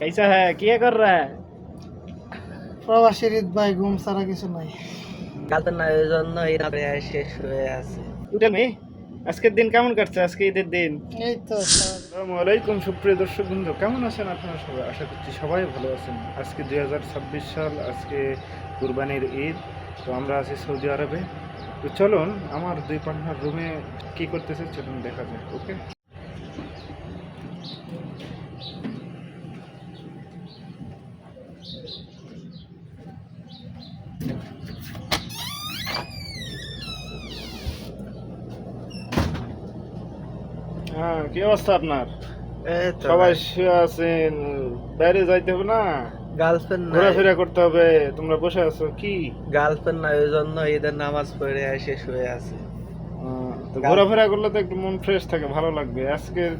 कैसा है क्या कर रहा है প্রবাসী রিত ভাই ঘুম ছাড়া কিছু নাই। কাল না এই জন্য এই রাতে শেষ হয়ে আছে। টেল মি আজকের দিন কেমন কাটছে আজকে ঈদের দিন এই তো আসসালামু আলাইকুম সুপ্রিয় দর্শক বন্ধু কেমন আছেন আপনারা সবাই আশা করছি সবাই ভালো আছেন আজকে 2026 সাল আজকে কুরবানির ঈদ তো আমরা আছি সৌদি আরবে তো চলুন আমার দুই পার্টনার রুমে কি করতেছে চলুন দেখা যাক ওকে হ্যাঁ কি অবস্থা আপনার এই তো সবাই শুয়ে আছেন বাইরে যাইতে হবে না গার্লফ্রেন্ড না, ঘোরাফেরা করতে হবে তোমরা বসে আছো কি গার্লফ্রেন্ড না এই জন্য ঈদের নামাজ পড়ে শেষ হয়ে আছে। তো ঘোরাফেরা করলে তো একটু মন ফ্রেশ থাকে ভালো লাগবে আজকের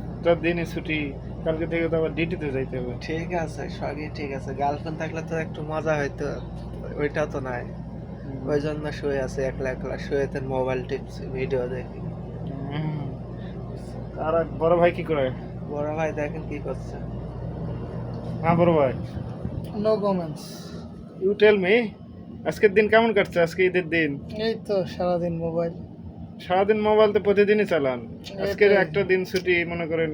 দিনই ছুটি কালকে থেকে তো আবার ডিউটিতে যাইতে হবে ঠিক আছে সবই ঠিক আছে, গার্লফ্রেন্ড থাকলে তো একটু মজা হইতো, ওইটা তো নাই। ওই জন্য শুয়ে আছে একলা একলা, শুয়েতে মোবাইল টিপস ভিডিও দেখি। আর এক বড় ভাই কি করে বড় ভাই দেখেন কি করছে। হ্যাঁ বড় ভাই no comments. You tell me আজকের দিন কেমন কাটছে আজকে ঈদের দিন এই তো সারাদিন মোবাইল। সারাদিন মোবাইল তো প্রতিদিনই চালান আজকের এটাই। একটা দিন ছুটি মনে করেন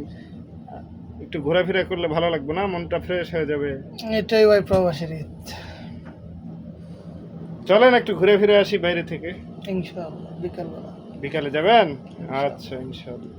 একটু ঘোরাফেরা করলে ভালো লাগবে না মনটা ফ্রেশ হয়ে যাবে এটাই ভাই প্রবাসী রিত। চলেন একটু ঘুরে ফিরে আসি বাইরে থেকে ইনশাআল্লাহ বিকালবেলা। বিকালে যাবেন আচ্ছা ইনশাআল্লাহ